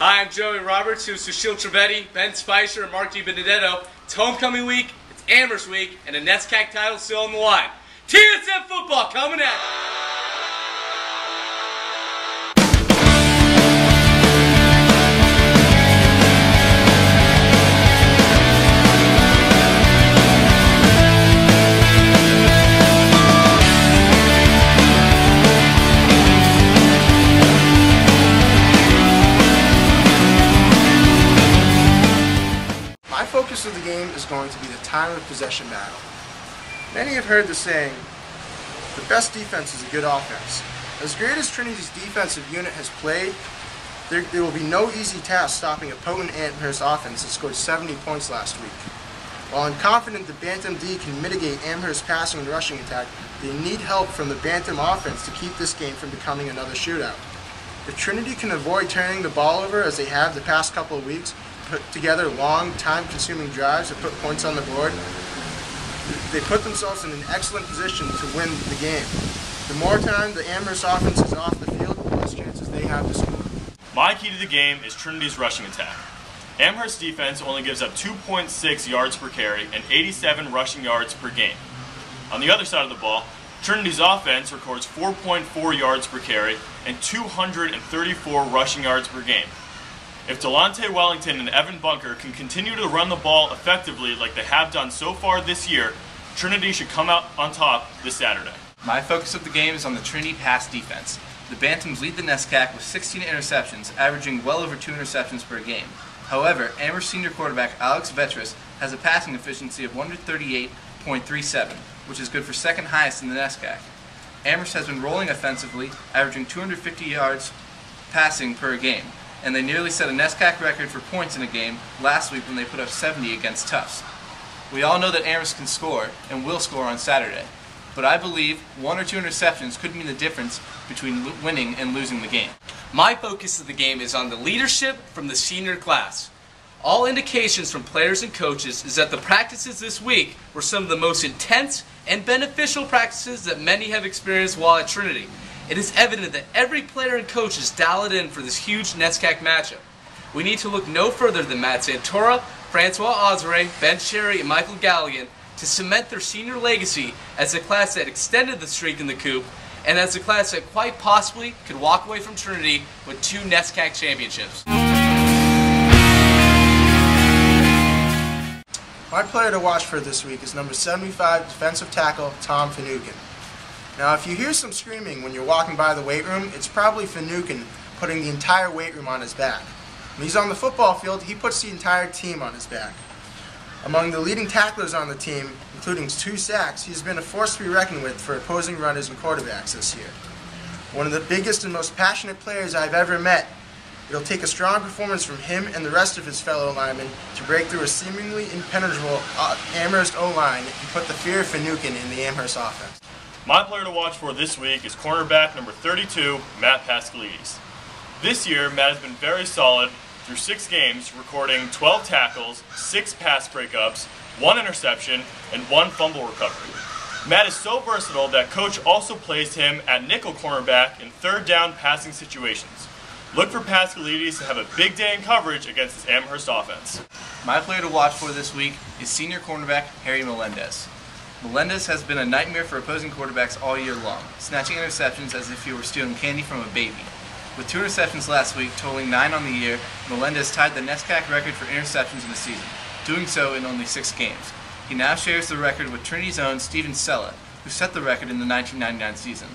Hi, I'm Joey Roberts, who's Sushil Trivedi, Ben Spicer, and Mark DiBenedetto. It's homecoming week, it's Amherst week, and a NESCAC title still on the line. TSN football coming at you. My focus of the game is going to be the time of possession battle. Many have heard the saying, the best defense is a good offense. As great as Trinity's defensive unit has played, there will be no easy task stopping a potent Amherst offense that scored 70 points last week. While I'm confident the Bantam D can mitigate Amherst's passing and rushing attack, they need help from the Bantam offense to keep this game from becoming another shootout. If Trinity can avoid turning the ball over as they have the past couple of weeks, put together long, time-consuming drives to put points on the board, they put themselves in an excellent position to win the game. The more time the Amherst offense is off the field, the less chances they have to score. My key to the game is Trinity's rushing attack. Amherst defense only gives up 2.6 yards per carry and 87 rushing yards per game. On the other side of the ball, Trinity's offense records 4.4 yards per carry and 234 rushing yards per game. If Delonte Wellington and Evan Bunker can continue to run the ball effectively like they have done so far this year, Trinity should come out on top this Saturday. My focus of the game is on the Trinity pass defense. The Bantams lead the NESCAC with 16 interceptions, averaging well over 2 interceptions per game. However, Amherst senior quarterback Alex Vetris has a passing efficiency of 138.37, which is good for second highest in the NESCAC. Amherst has been rolling offensively, averaging 250 yards passing per game, and they nearly set a NESCAC record for points in a game last week when they put up 70 against Tufts. We all know that Amherst can score and will score on Saturday, but I believe 1 or 2 interceptions could mean the difference between winning and losing the game. My focus of the game is on the leadership from the senior class. All indications from players and coaches is that the practices this week were some of the most intense and beneficial practices that many have experienced while at Trinity. It is evident that every player and coach is dialed in for this huge NESCAC matchup. We need to look no further than Matt Santora, Francois Osray, Ben Sherry, and Michael Galligan to cement their senior legacy as a class that extended the streak in the Coop and as a class that quite possibly could walk away from Trinity with 2 NESCAC championships. My player to watch for this week is number 75 defensive tackle Tom Finucane. Now, if you hear some screaming when you're walking by the weight room, it's probably Finucane putting the entire weight room on his back. When he's on the football field, he puts the entire team on his back. Among the leading tacklers on the team, including 2 sacks, he's been a force to be reckoned with for opposing runners and quarterbacks this year. One of the biggest and most passionate players I've ever met. It'll take a strong performance from him and the rest of his fellow linemen to break through a seemingly impenetrable Amherst O-line and put the fear of Finucane in the Amherst offense. My player to watch for this week is cornerback number 32, Matt Pascalides. This year, Matt has been very solid through 6 games, recording 12 tackles, 6 pass breakups, 1 interception, and 1 fumble recovery. Matt is so versatile that coach also placed him at nickel cornerback in 3rd down passing situations. Look for Pascalides to have a big day in coverage against this Amherst offense. My player to watch for this week is senior cornerback Harry Melendez. Melendez has been a nightmare for opposing quarterbacks all year long, snatching interceptions as if he were stealing candy from a baby. With 2 interceptions last week, totaling 9 on the year, Melendez tied the NESCAC record for interceptions in the season, doing so in only 6 games. He now shares the record with Trinity's own Steven Sella, who set the record in the 1999 season.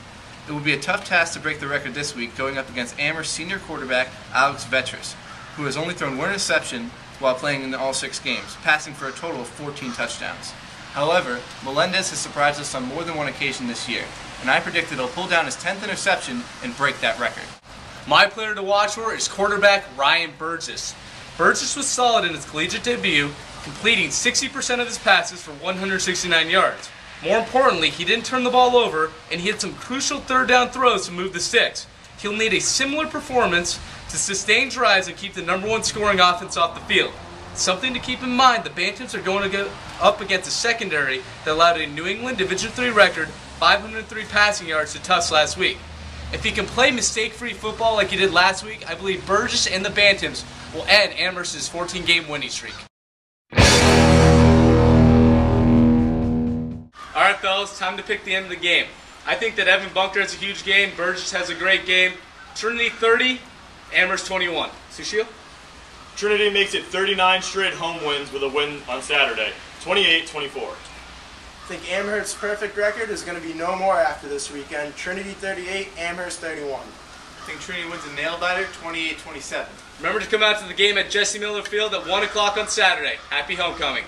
It will be a tough task to break the record this week going up against Amherst senior quarterback Alex Vetris, who has only thrown 1 interception while playing in all 6 games, passing for a total of 14 touchdowns. However, Melendez has surprised us on more than 1 occasion this year, and I predict that he'll pull down his 10th interception and break that record. My player to watch for is quarterback Ryan Burgess. Burgess was solid in his collegiate debut, completing 60% of his passes for 169 yards. More importantly, he didn't turn the ball over, and he had some crucial 3rd down throws to move the sticks. He'll need a similar performance to sustain drives and keep the #1 scoring offense off the field. Something to keep in mind, the Bantams are going to go up against a secondary that allowed a New England Division III record 503 passing yards to Tufts last week. If he can play mistake-free football like he did last week, I believe Burgess and the Bantams will end Amherst's 14-game winning streak. Alright fellas, time to pick the end of the game. I think that Evan Bunker has a huge game, Burgess has a great game. Trinity 30, Amherst 21. Sushil? Trinity makes it 39 straight home wins with a win on Saturday, 28-24. I think Amherst's perfect record is going to be no more after this weekend. Trinity 38, Amherst 31. I think Trinity wins a nail-biter, 28-27. Remember to come out to the game at Jesse Miller Field at 1 o'clock on Saturday. Happy homecoming.